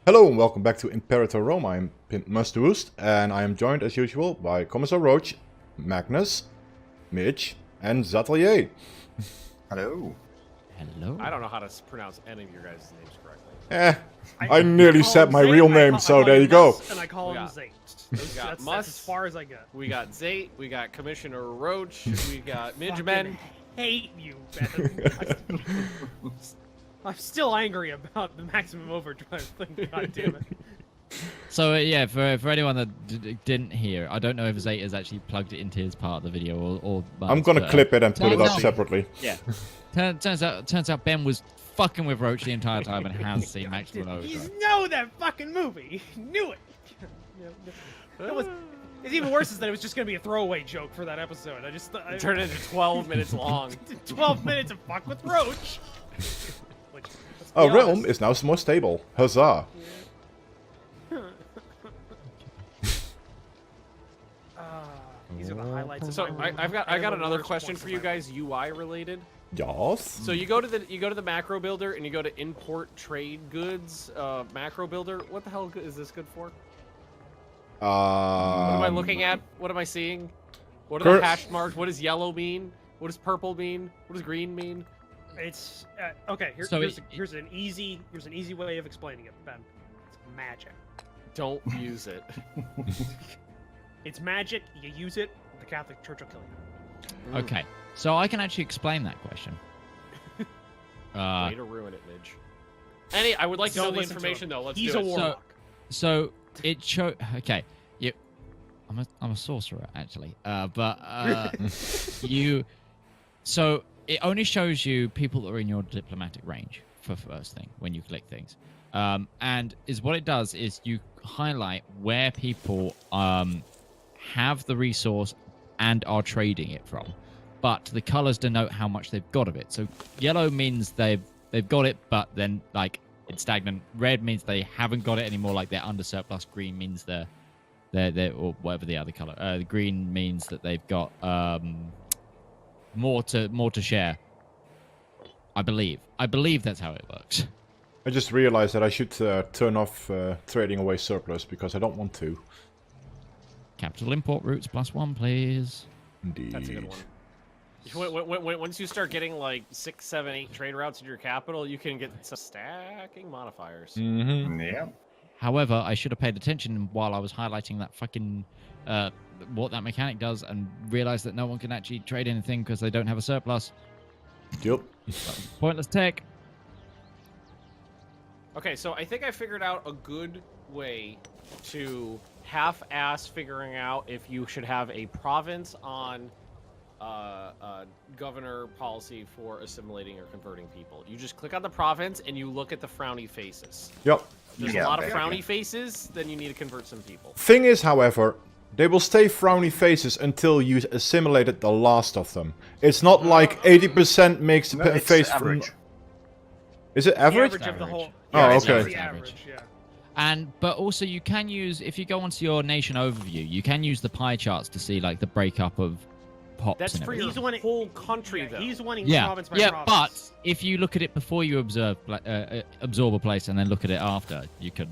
Hello and welcome back to Imperator Rome. I'm Tewoest and I am joined as usual by Commissar Roach, Magnus, Mitch, and Zatelier. Hello. Hello. I don't know how to pronounce any of your guys' names correctly. I nearly said my real name, so there you go. And I call him Zate. got That's as far as I get. We got Zate, we got Commissioner Roach, we got Midgemen. Hate you, Ben. I'm still angry about the maximum overdrive thing. God damn it. So yeah, for anyone that didn't hear, I don't know if Zate has actually plugged it into his part of the video or I'm gonna clip it and put it up no. separately. Yeah. Turns out Ben was fucking with Roach the entire time and has seen maximum You overdrive. know that fucking movie. He knew it. It's even worse is that it was just gonna be a throwaway joke for that episode. I Turned it into 12 minutes long. 12 minutes of fuck with Roach. Which, let's be Our honest, realm is now more stable. Huzzah! These are the highlights. So of my I got another worst question points for of you my guys, UI related. Yes. So you go to the macro builder and you go to import trade goods macro builder. What the hell is this good for? What am I looking at? What am I seeing? What are the hash marks? What does yellow mean? What does purple mean? What does green mean? It's okay. Here's an easy way of explaining it, Ben. It's magic. Don't use it. It's magic. You use it, the Catholic Church will kill you. Okay, so I can actually explain that question. Way to ruin it, Midge. I would like to know the information though. Let's He's do a it. warlock. So it show. Okay, I'm a sorcerer actually, you. So it only shows you people that are in your diplomatic range for first thing when you click things, and is what it does is you highlight where people have the resource and are trading it from, but the colors denote how much they've got of it. So yellow means they've got it, but then like it's stagnant. Red means they haven't got it anymore, like they're under surplus. Green means they're or whatever the other color. The green means that they've got more to share. I believe that's how it works. I just realized that I should turn off trading away surplus because I don't want to. Capital import routes +1, please. Indeed. That's a good one. Once you start getting like 6, 7, 8 trade routes in your capital, you can get some stacking modifiers. Mm-hmm. Yeah. However, I should have paid attention while I was highlighting that fucking what that mechanic does and realized that no one can actually trade anything because they don't have a surplus. Yep. Pointless tech. Okay, so I think I figured out a good way to half-ass figuring out if you should have a province on governor policy for assimilating or converting people. You just click on the province and you look at the frowny faces. Yep. If there's a lot of frowny faces, then you need to convert some people. Thing is, however, they will stay frowny faces until you assimilated the last of them. It's not like 80% makes the it's face average. Is it The average? average of the whole. Oh, it's okay. The average, yeah. But also you can use, if you go onto your nation overview, you can use the pie charts to see like the breakup of pops. That's and for everything. your whole country, Yeah, though. he's winning Yeah, province by yeah, province. but if you look at it before you absorb a place and then look at it after, you can.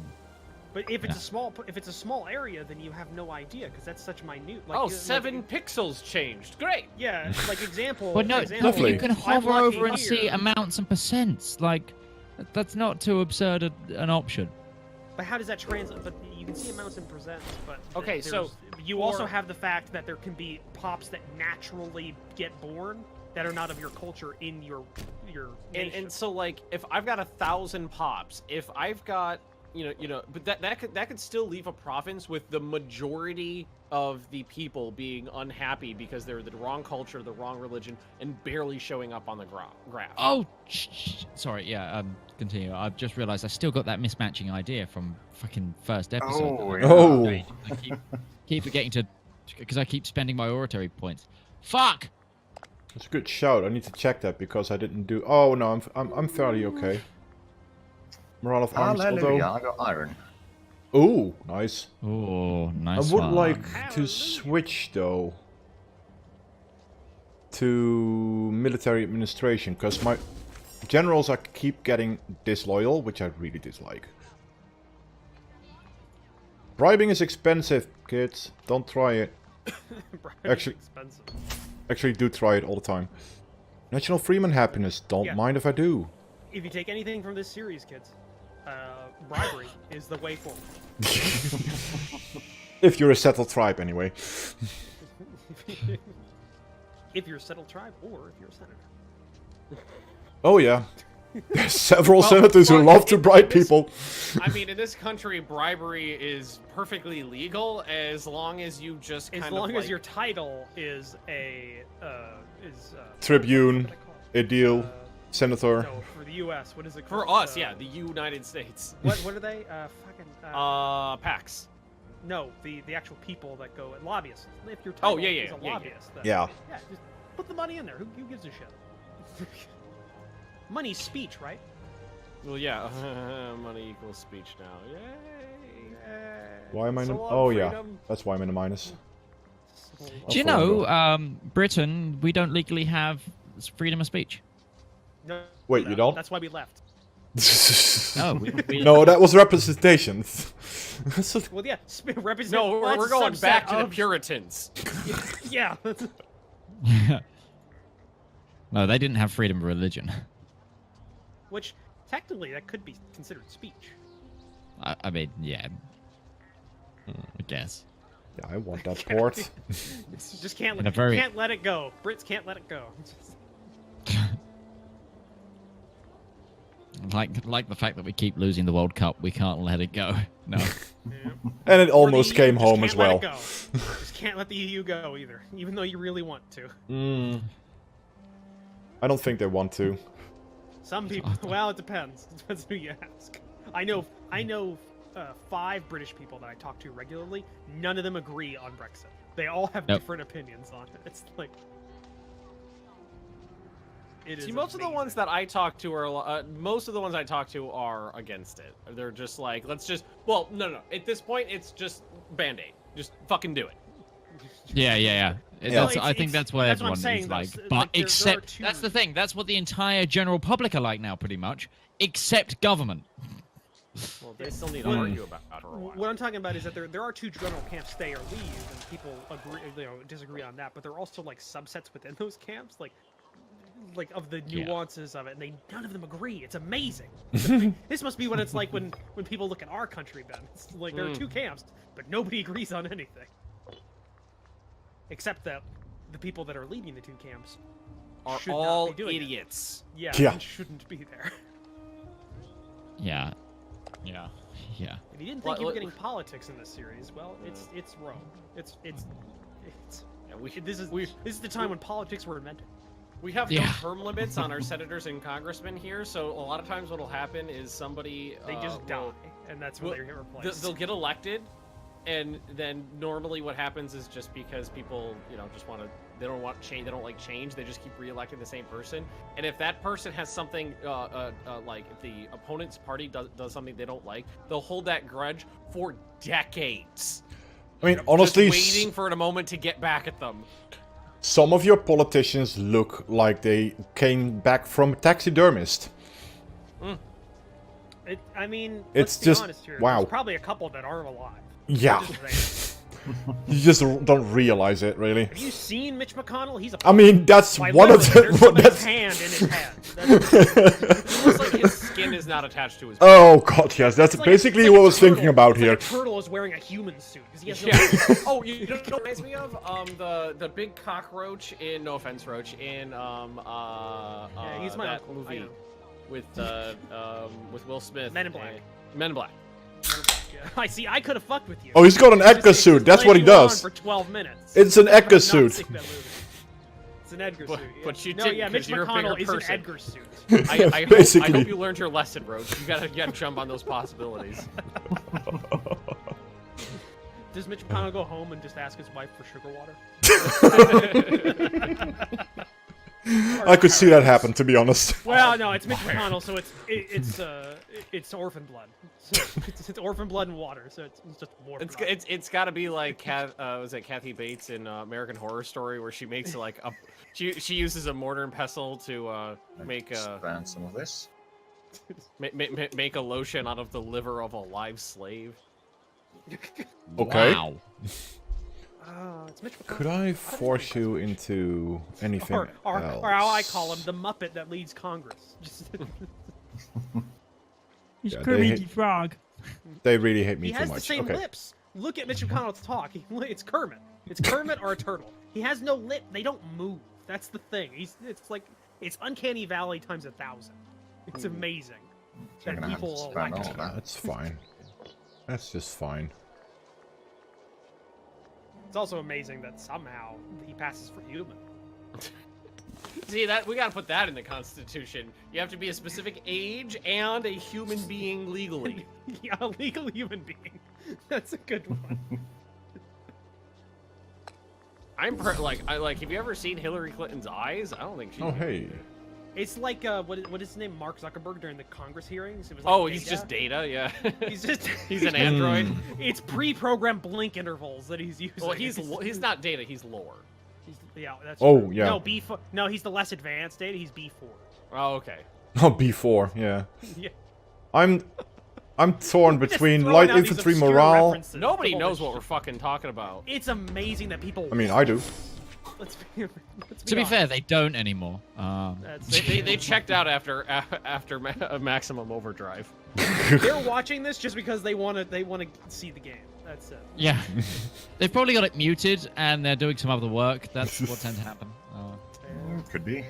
But if it's a small area, then you have no idea because that's such minute. Like, Oh, 7 pixels changed. Great. Yeah, like example. But no, example, Lovely. you can I'm hover lucky over and here. see amounts and percents. Like, that's not too absurd an option. But how does that translate? But you can see amounts in percents. But Okay, so you also have the fact that there can be pops that naturally get born that are not of your culture in your nation. And so like if I've got 1,000 pops, if I've got but that could still leave a province with the majority of the people being unhappy because they're the wrong culture, the wrong religion, and barely showing up on the graph. Oh, sorry. Yeah. Continue. I've just realised I still got that mismatching idea from fucking first episode. Oh, that I- yeah. Oh. I keep forgetting to, because I keep spending my oratory points. Fuck. That's a good shout. I need to check that because I didn't do. Oh no, I'm fairly okay. Morale of arms, Hallelujah, although. I got iron. Oh, nice. Oh, nice. I would one. like to Hallelujah. switch though to military administration because my generals I keep getting disloyal, which I really dislike. Bribing is expensive, kids. Don't try it. Bribing's Actually- expensive. Actually, do try it all the time. National Freeman happiness. Don't Yeah. mind if I do. If you take anything from this series, kids, bribery is the way forward. If you're a settled tribe, anyway. If you're a settled tribe, or if you're a senator. Oh yeah. There's several senators who love to bribe people. I mean, in this country, bribery is perfectly legal as long as you just kind As of long as like- your title is a Tribune, what do they call Edil, it? Senator. No, for the U.S. What is it For called? us, yeah, the United States. What are they? PAX. No, the actual people that go lobbyists. If your Oh, title yeah, is a yeah. lobbyist, then Yeah. yeah, just put the money in there. Who gives a shit? Money's speech, right? Well, yeah, money equals speech now. Yay! Why am I in So the... long, Oh yeah. freedom. That's why I'm in the minus. Do you know, Britain, we don't legally have freedom of speech. No, Wait, you don't? That's why we left. No, we No, that was representation. So- Well, yeah, represent. No, well, we're that's a going back subset to the of- Puritans. Yeah. No, they didn't have freedom of religion. Which technically that could be considered speech. I mean, yeah. I guess. Yeah, I want that port. It's just can't In a very- can't let it go. Brits can't let it go. Like the fact that we keep losing the World Cup, we can't let it go. No. Yeah. And it Or the almost EU, came just home can't as let well. it go. Just can't let the EU go either, even though you really want to. I don't think they want to. Some people. Well, it depends. It depends who you ask. I know 5 British people that I talk to regularly. None of them agree on Brexit. They all have Nope. different opinions on it. It's like. It is See, most of the amazing. ones that I talk to are most of the ones I talk to are against it. They're just like, let's just. Well, no. At this point, it's just Band-Aid. Just fucking do it. Yeah. Yeah. That's, Well, I think that's what that's what I'm everyone saying, is though. like. S- But like, there are except, two- that's the thing. That's what the entire general public are like now, pretty much. Except government. Well, they still need to Well, argue about it for a while. What I'm talking about is that there are 2 general camps, stay or leave, and people agree, disagree on that. But there are also like subsets within those camps, like of the Yeah. nuances of it, and none of them agree. It's amazing. This must be what it's like when people look at our country, Ben. It's like there are 2 camps, but nobody agrees on anything, except that the people that are leading the 2 camps Are should all not be doing it. idiots. Yeah, Yeah. and shouldn't be there. Yeah. If you didn't think Well, you were look- getting politics in this series, well, it's Rome. It's Yeah, this is the time when politics were invented. We have no Yeah. term limits on our senators and congressmen here, so a lot of times what'll happen is somebody They just die, and that's when well, they get replaced. they'll get elected, and then normally what happens is just because people, just want to, they don't want change, they don't like change, they just keep re-electing the same person. And if that person has something, like if the opponent's party does something they don't like, they'll hold that grudge for decades. I mean, honestly, just waiting for a moment to get back at them. some of your politicians look like they came back from a taxidermist. I mean, It's let's be just- honest here. wow. There's probably a couple that aren't alive. Yeah. Just saying. You just don't realize it, really. Have you seen Mitch McConnell? He's a. I mean, that's Like, one of literally, the... there's somebody's That's, hand in his head. That's, It looks like his skin is not attached to his oh god, yes, that's it's like basically it's what I like was a thinking turtle. about It's here. Like a turtle is wearing a human suit because he has no. Yeah. Oh, you know what it reminds me of? The big cockroach in No Offense, Roach in Yeah, he's my that uncle, I movie know. with Will Smith. Men in Black. Men in Black. Yeah. I see. I could have fucked with you. Oh, he's got an Just- Edgar just suit, that's what he played you on does. For 12 minutes. It's an I have Edgar not suit. seen that movie. It's an Edgar But- suit. Yeah. but you no, didn't, yeah, 'cause Mitch you're a bigger McConnell is an person. Edgar suit. I Basically. hope you learned your lesson, Roach. You gotta jump on those possibilities. Does Mitch McConnell go home and just ask his wife for sugar water? I could see that happen, to be honest. Well, no, it's Mitch McConnell, so it's orphan blood. So it's orphan blood and water, so it's just more. It's got to be like was it Kathy Bates in American Horror Story, where she makes like a she uses a mortar and pestle to make a Expand some of this. make a lotion out of the liver of a live slave. Okay. Wow. It's Mitch McConnell. Could I force you into anything or else? how I call him, the Muppet that leads Congress. Just He's Yeah, Kermit the Frog. They really hate me he too has much. the same Okay. lips. Look at Mitch McConnell's talk. It's Kermit. It's Kermit or a turtle. He has no lip. They don't move. That's the thing. It's Uncanny Valley times 1,000. It's amazing You're that gonna have to people spend elect all him. that. That's fine. That's just fine. It's also amazing that somehow he passes for human. See that we gotta put that in the Constitution. You have to be a specific age and a human being legally. Yeah, a legal human being. That's a good one. Have you ever seen Hillary Clinton's eyes? I don't think she. Oh, hey. It's like what is his name? Mark Zuckerberg during the Congress hearings. It was like Oh, he's Data. just data. Yeah. He's just He's an android. It's pre-programmed blink intervals that he's using. Well, he's not data. He's lore. Yeah, that's Oh, true. yeah. No, B4. No, he's the less advanced data. He's B4. Oh, okay. Oh, B4, yeah. Yeah. I'm torn Just between throwing light out these infantry obscure morale. references Nobody to all knows this what we're shit. fucking talking about. It's amazing that people. I mean, I do. Let's be To be honest. fair, they don't anymore. They checked out after Maximum Overdrive. They're watching this just because they want to see the game. That's it. Yeah. They've probably got it muted and they're doing some other work. That's what tends to happen. Could be.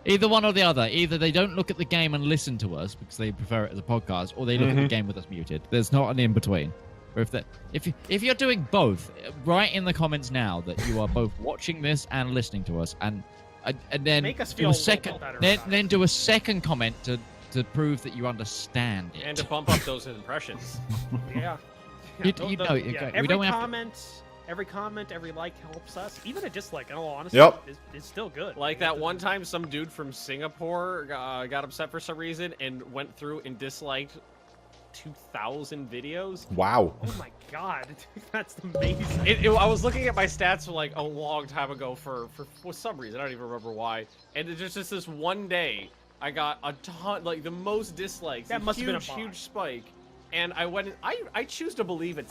Either one or the other. Either they don't look at the game and listen to us because they prefer it as a podcast, or they look at the game with us muted. There's not an in between. Or if you're doing both, write in the comments now that you are both watching this and listening to us, and then Make us do feel a a second, little better about then do a second comment to prove that you understand it. And to bump up those impressions. Yeah. You don't- know, yeah, we every don't have to- comment, every like helps us. Even a dislike, in all honesty, Yep. is still good. Like that one time some dude from Singapore got upset for some reason and went through and disliked 2,000 videos. Wow. Oh my god, that's amazing. I was looking at my stats for like a long time ago for some reason. I don't even remember why. And it's just this one day, I got a ton, like the most dislikes. That must have been a huge bot. spike. And I went. I choose to believe it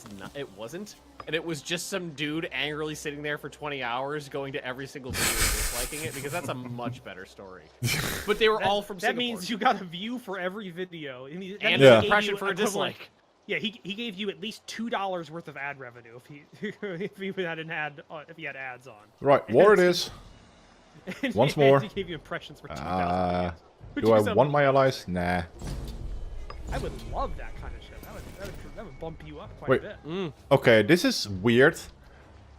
wasn't, and it was just some dude angrily sitting there for 20 hours, going to every single video and disliking it, because that's a much better story. But they were all from That Singapore. means you got a view for every video. and Yeah. an Yeah. impression for a equivalent- dislike. Yeah, he gave you at least $2 worth of ad revenue if he had an ad if he had ads on. Right, war it is. And Once he more. gave you impressions for 2,000. Do I want my allies? Nah. I would love that kind of shit. That would bump you up quite Wait. a bit. Okay, this is weird.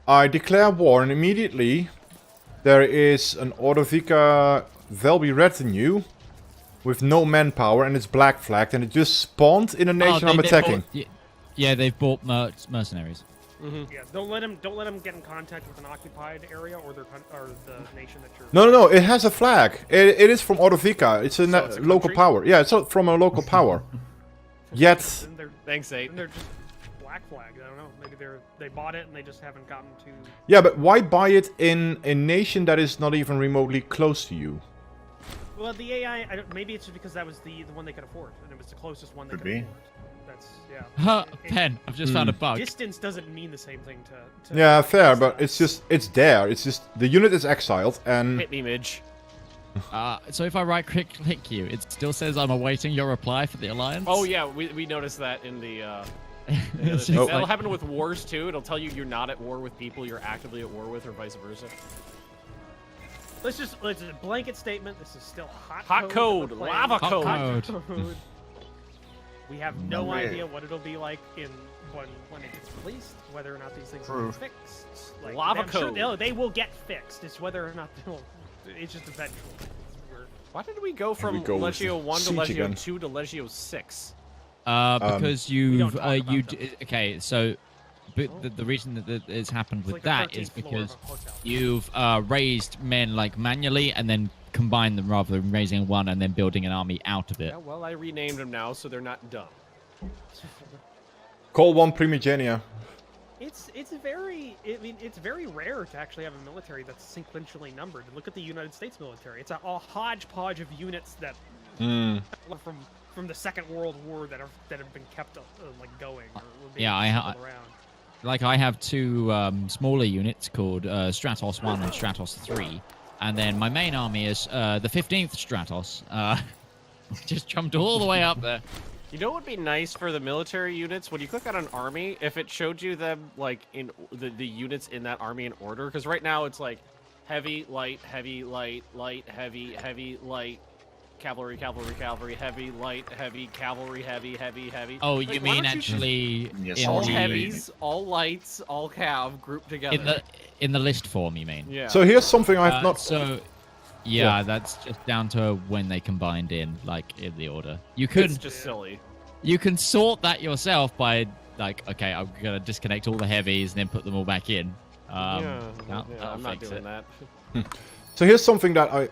I declare war and immediately there is an Ordovika Velby retinue with no manpower and it's black flagged and it just spawned in a nation I'm attacking. They've bought mercenaries. Yeah, don't let him get in contact with an occupied area or the nation that you're. No, it has a flag. It is from Ordovika. It's a it's a local country? power. Yeah, it's from a local power. Yet, Then they're Thanks, Abe. then they're just black flagged. I don't know. Maybe they bought it and they just haven't gotten to. yeah, but why buy it in a nation that is not even remotely close to you? Well, the AI. Maybe it's just because that was the one they could afford, and it was the closest one they Could could be. afford. That's yeah. Huh, It- Pen, I've just found a bug. Distance doesn't mean the same thing to Yeah, fair, but it's there. It's just the unit is exiled and Hit me, Midge. So if I right-click you, it still says I'm awaiting your reply for the alliance. Oh yeah, we noticed that in the. The other It's thing. just That'll like- happen with wars too. It'll tell you you're not at war with people you're actively at war with, or vice versa. Let's just blanket statement. This is still hot Code, that we're playing. lava Hot code. code. We have no No. idea what it'll be like when it gets released. Whether or not these things will True. be fixed. Like, Lava I'm sure code. they will get fixed. It's whether or not they'll. It's just eventual. Why did we go from we go with Legio 1 to siege Legio again. 2 to Legio 6? Because don't you've talk about them. okay. So, but the reason that it's happened It's with like the that 13th is floor of because a hotel. you've raised men like manually and then combined them rather than raising one and then building an army out of it. Yeah, well, I renamed them now, so they're not dumb. call one primigenia. It's very it's very rare to actually have a military that's sequentially numbered. Look at the United States military. It's a hodgepodge of units that from the Second World War that have been kept like going or being Yeah, shuffled around. like I have two smaller units called Stratos 1 and Stratos 3, and then my main army is the 15th Stratos. Just jumped all the way up there. You know what would be nice for the military units? When you click on an army, if it showed you them, like, in the units in that army in order. Because right now it's like heavy, light, light, heavy, light, cavalry, heavy, light, heavy, cavalry, heavy. Oh, Like, you why mean don't actually Yes, in all the, heavies, all lights, all cav grouped together. in the list form, you mean? Yeah. So here's something I've not. So, yeah, that's just down to when they combined in, like, in the order. You It's could just silly. you can sort that yourself by, like, okay, I'm gonna disconnect all the heavies and then put them all back in. That'll I'm not fix doing it. that. So here's something that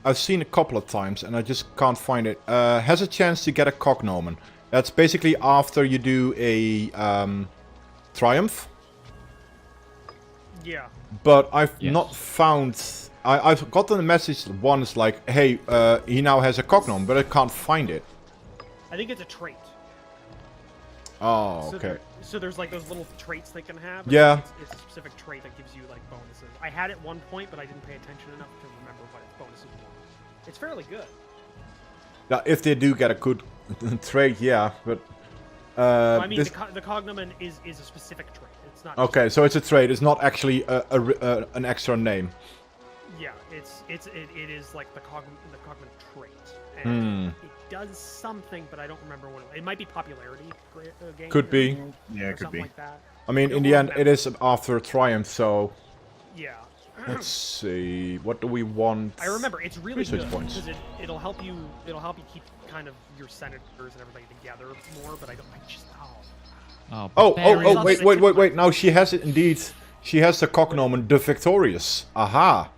I've seen a couple of times and I just can't find it. Has a chance to get a cognomen. That's basically after you do a triumph. Yeah. But I've Yes. not found. I've gotten a message once like, hey, he now has a cognomen, but I can't find it. I think it's a trait. Oh, So okay. So there's like those little traits they can have. and Yeah. It's a specific trait that gives you like bonuses. I had it one point, but I didn't pay attention enough to remember what its bonuses were. It's fairly good. Yeah, if they do get a good trade, yeah, but. I mean, this- the cognomen is a specific trait. It's not. Okay, so it's a trade. It's not actually an extra name. Yeah, it is like the cognomen trait, and it does something, but I don't remember what it might be popularity gain. Could be. Yeah, or it could something be. like that. I mean, in the end, it is after a triumph, so Yeah. let's see. What do we want? I remember it's really Research good points. because it'll help you keep kind of your senators and everybody together more. But I just Oh, wait. Now she has it indeed. She has the cognomen The Victorious. Aha.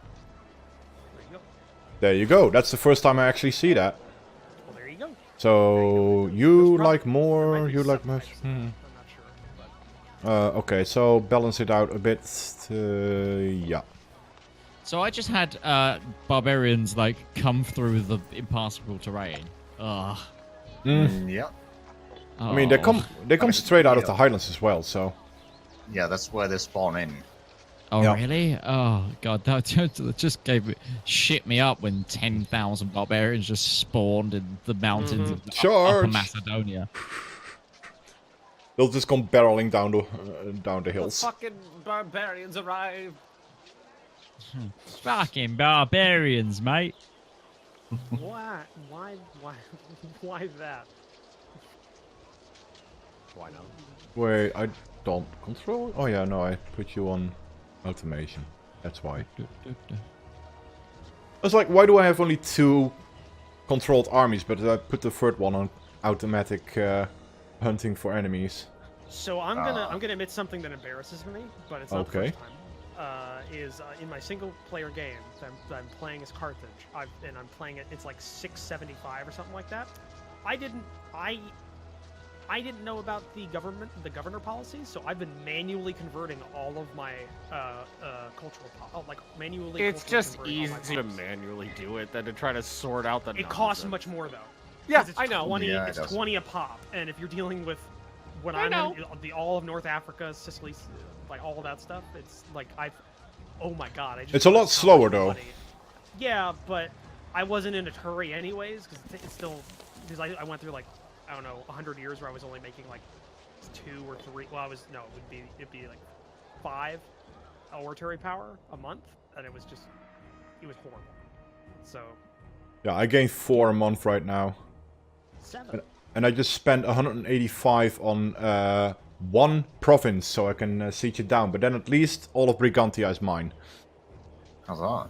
there you go. There you go. That's the first time I actually see that. Well, there you go. So, There's you probably- like there more, might be you like some much. types, I'm not sure. But Okay, so balance it out a bit. Yeah. So I just had barbarians like come through the impassable terrain. Ugh. Yeah. I mean, they come straight out of the Highlands as well, so. Yeah, that's where they spawn in. Oh Yeah. really? Oh god, that just shit me up when 10,000 barbarians just spawned in the mountains of Upper Charge! Macedonia. They'll just come barreling down the The hills. fucking barbarians arrived. Fucking barbarians, mate. why why that? Why not? Wait, I don't control. Oh yeah, no, I put you on automation. That's why. It's like, why do I have only 2 controlled armies, but I put the third one on automatic hunting for enemies? So I'm gonna admit something that embarrasses me, but it's not the Okay. first time. In my single player games, I'm playing as Carthage. I'm playing it. It's like 675 or something like that. I didn't know about the governor policies, so I've been manually converting all of my manually. It's culturally just converting all my easy to policies. manually do it than to try to sort out the It costs nonsense. much more though. Yeah, 'Cause it's I know. 20, Yeah, it it's does. 20 a pop, and if you're dealing with when I I'm know. in all of North Africa, Sicily, like all of that stuff, it's like oh my god, I just It's a lot realized how slower, much though. money- Yeah, but I wasn't in a hurry anyways, because it's still because I went through like I don't know 100 years where I was only making like 2 or 3. Well, it'd be like 5 oratory power a month, and it was horrible. So Yeah, I gained 4 a month right now. 7. And I just spent 185 on 1 province, so I can siege it down. But then at least all of Brigantia is mine. How's that?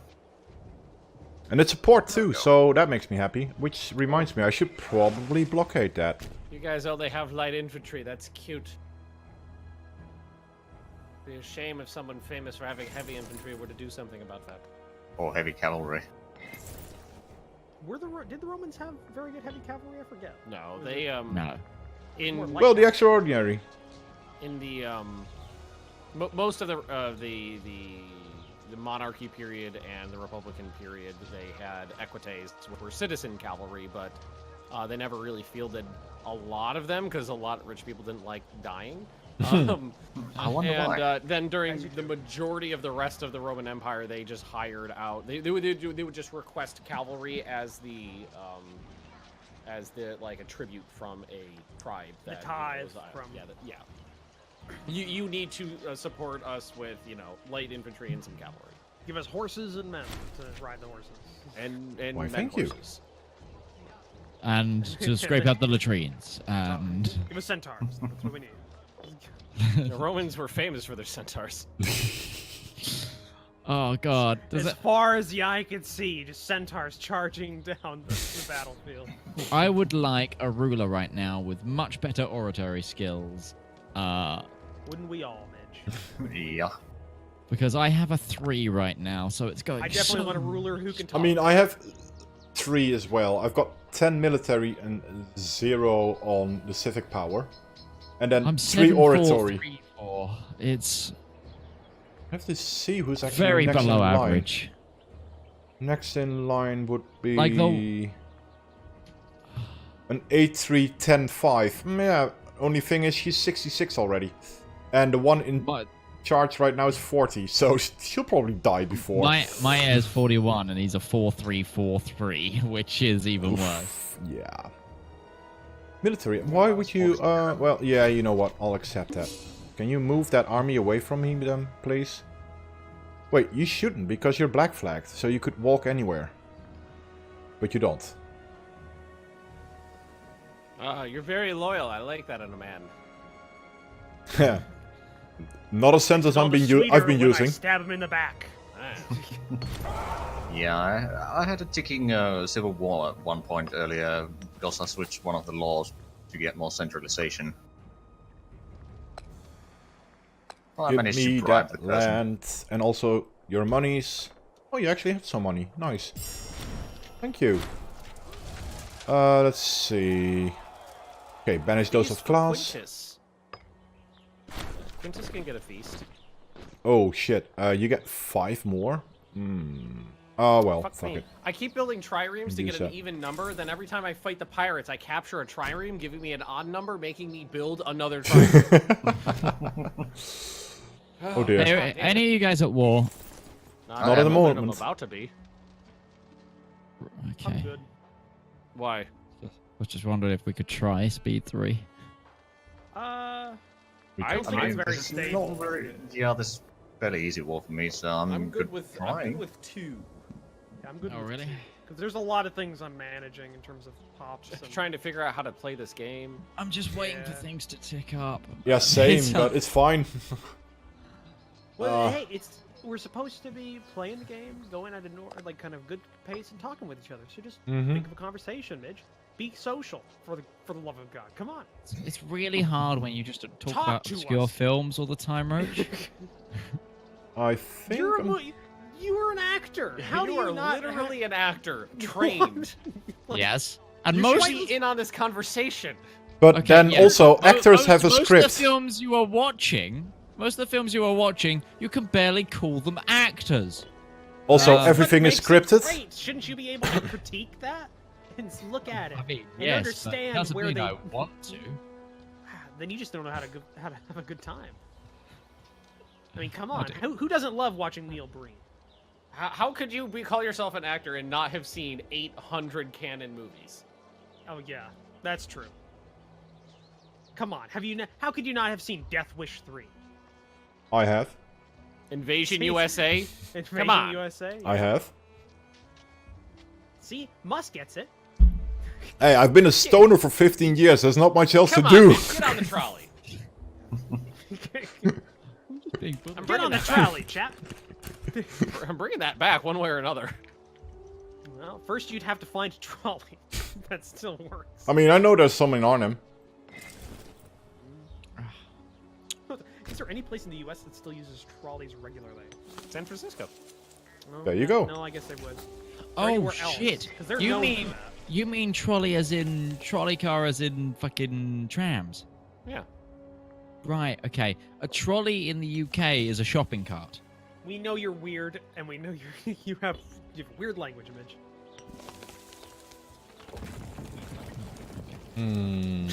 And it's a port too, so that makes me happy. Which reminds me, I should probably blockade that. You guys only have light infantry. That's cute. Be a shame if someone famous for having heavy infantry were to do something about that. Or heavy cavalry. Did the Romans have very good heavy cavalry? I forget. No, Was they it- No. in More light Well, the extraordinary. in the most of the monarchy period and the republican period, they had equites, which were citizen cavalry, but They never really fielded a lot of them because a lot of rich people didn't like dying. I wonder why. And then during the majority of the rest of the Roman Empire, they just hired out. They would just request cavalry as the like a tribute from a tribe. That, The tithe was, from. yeah. You need to support us with light infantry and some cavalry Give us horses and men to ride the horses. and Why, men thank you. horses. And to scrape out the latrines. And Give us centaurs. That's what we need. The Romans were famous for their centaurs. oh god, does As it? far as the eye could see, just centaurs charging down the battlefield. I would like a ruler right now with much better oratory skills. Wouldn't we all, Midge? Yeah. Because I have a 3 right now, so it's going. I definitely so want a ruler who can talk. I mean, I have 3 as well. I've got 10 military and 0 on the civic power. And then I'm 3 7-4, oratory. 3-4. It's I have to see who's actually very next below in line. average. Next in line would be Like the- an 8-3-10-5. Yeah, only thing is she's 66 already. And the one in But charge right now is 40, so she'll probably die before. my heir is 41, and he's a 4-3-4-3, which is even worse. Yeah. Military. Why would you... well, yeah, you know what? I'll accept that. Can you move that army away from me then, please? Wait, you shouldn't, because you're black flagged, so you could walk anywhere. But you don't. You're very loyal. I like that in a man. Yeah. Not a sentence All I've the been sweeter when using. I stab him in the back. Yeah, I had a ticking civil war at one point earlier because I switched one of the laws to get more centralization. Well, I Give managed me to bribe the that person. land, and also your monies. Oh, you actually have some money. Nice. Thank you. Let's see. Okay, banish those Feast of for class. Quintus. Quintus can get a feast. Oh shit, you get 5 more? Oh well, Fuck fuck me. it. I keep building triremes to Use get an that. even number, then every time I fight the pirates, I capture a trireme, giving me an odd number, making me build another trireme. Oh dear. Hey, any of you guys at war? Not at the I'm moment. about to be. I'm Okay. good. Why? I was just wondering if we could try speed 3. We I can- think it's very this is stable. not very. Yeah, this is fairly easy war for me, so I'm good with trying. 2. Yeah, I'm good. Oh, really? Because there's a lot of things I'm managing in terms of pops. And... Trying to figure out how to play this game. I'm just waiting for Yeah. things to tick up. Yeah, same, It's, but it's fine. Well, hey, we're supposed to be playing the game, going at a like kind of good pace and talking with each other. So just think of a conversation, Midge. Be social for the love of God. Come on. It's really hard when you just talk Talk about to obscure us. films all the time, Roach. I think You were an actor. How do you are you not literally an actor, trained. Yes. And You most should be in on this conversation. But Okay, then yeah. also Mo- actors have a most script. Most of the films you are watching, you can barely call them actors. Also, But everything is Makes it scripted. Great. Shouldn't you be able to critique that and look at it I mean, and yes, understand but doesn't where mean they? I want to. Then you just don't know how to have a good time. I mean, come on. do. Who doesn't love watching Neil Breen? How could you call yourself an actor and not have seen 800 canon movies? Oh yeah, that's true. Come on, how could you not have seen Death Wish 3? I have. Invasion See? USA? Invasion on. USA? I have. See, Musk gets it. Hey, I've been a stoner for 15 years. There's not much else Come to on, do. man, get on the trolley. I'm Get bringing on the that trolley, chap. back. I'm bringing that back one way or another. Well, first you'd have to find a trolley. That still works. I mean, I know there's some in Arnhem. Is there any place in the U.S. that still uses trolleys regularly? San Francisco. No, There you go. No, I guess they would. Or Oh anywhere else, shit! 'cause they're You known for mean that. you mean trolley as in trolley car as in fucking trams? Yeah. Right. Okay. A trolley in the UK is a shopping cart. We know you're weird, and we know you have weird language, Mitch. Yeah,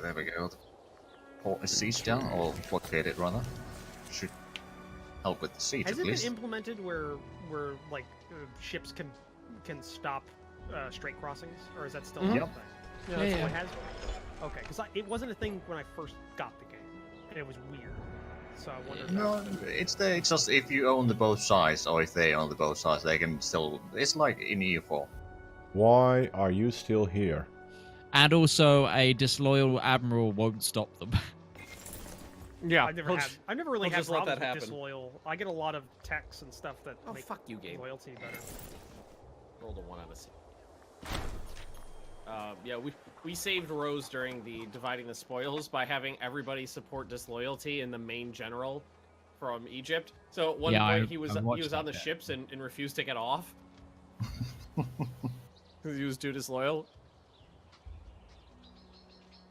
there we go. Port is siege down, or blockaded rather. Should help with the siege Has at it been least. implemented where like ships can stop straight crossings, or is that still not a Yep. thing? Yeah, That's yeah. what it has been? Okay, because it wasn't a thing when I first got the game, and it was weird. So I wonder. If No, it's there. It's just if you own the both sides, or if they own the both sides, they can still. It's like in EU4. Why are you still here? And also, a disloyal admiral won't stop them. Yeah, I've never really he'll had just let problems that with happen. disloyal. I get a lot of texts and stuff that Oh, make fuck you, game. loyalty better. Rolled a 1 out of 6. Yeah, we saved Rose during the dividing the spoils by having everybody support disloyalty in the main general from Egypt. So at one Yeah, point I he was watched on that the bit. ships and refused to get off because he was too disloyal.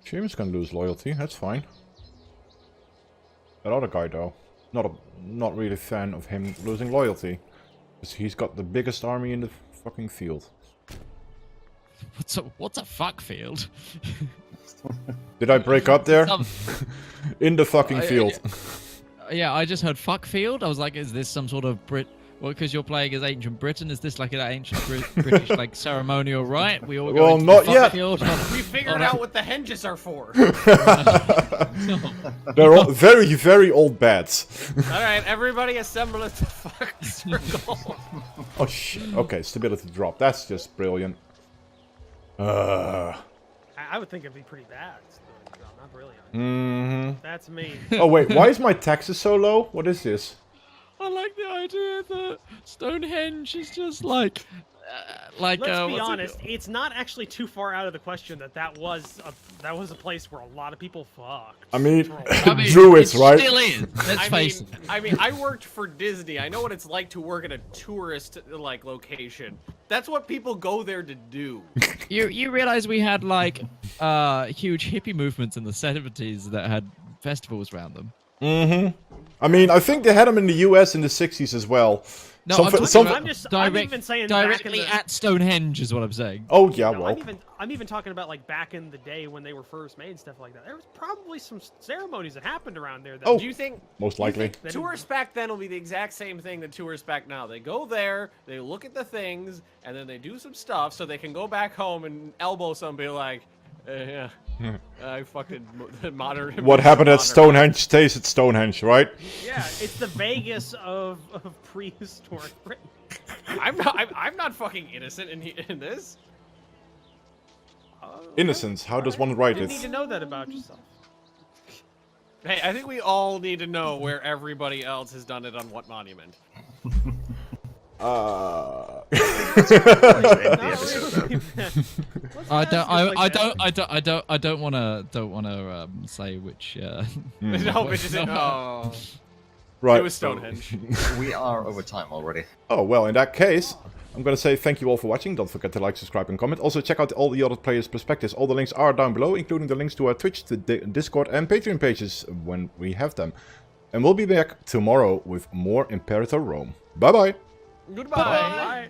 Seamus can lose loyalty, that's fine. That other guy though, not really a fan of him losing loyalty. Because he's got the biggest army in the fucking field. What's a fuck field? Did I break up there? Some- In the fucking field. Yeah, I just heard fuck field. I was like, is this some sort of Well, because you're playing as ancient Britain, is this like an ancient British like ceremonial rite? We all go Well, into not the fuck yet. field. We figured out what the henges are for. They're all very, very old bats. All right, everybody assemble at the fucking circle. Oh shit. Okay, stability drop. That's just brilliant. I would think it'd be pretty bad. Not brilliant. Mm-hmm. That's me. Oh wait, why is my taxes so low? What is this? I like the idea that Stonehenge is just like Let's be what's it honest. called? It's not actually too far out of the question that was a place where a lot of people fucked. I mean, for a I while. mean, Druids, it right? Still is. Let's face it. I worked for Disney. I know what it's like to work in a tourist like location. That's what people go there to do. You realize we had like huge hippie movements in the 70s that had festivals around them. Mm-hmm. I mean, I think they had them in the US in the 60s as well. No, Some I'm fa- talking some- about I'm even saying back in directly the, at Stonehenge is what I'm saying. Oh yeah, no, well. I'm even talking about like back in the day when they were first made and stuff like that. There was probably some ceremonies that happened around there. That Oh. Do you think Most likely. tourists back then will be the exact same thing that tourists back now? They go there, they look at the things, and then they do some stuff so they can go back home and elbow somebody like, yeah, I fucking modern. What happened at modern- Stonehenge stays at Stonehenge, right? Yeah, it's the Vegas of prehistoric Britain. I'm not fucking innocent in this. Innocence, how does one write You need to it? know that about yourself. Hey, I think we all need to know where everybody else has done it on what monument. Uh... I don't want to say which. No, which is it? Oh, Right. it was Stonehenge. We are over time already. Oh, well, in that case, I'm gonna say thank you all for watching. Don't forget to like, subscribe, and comment. Also, check out all the other players' perspectives. All the links are down below, including the links to our Twitch, the Discord, and Patreon pages when we have them. And we'll be back tomorrow with more Imperator Rome. Bye-bye! Goodbye. Bye.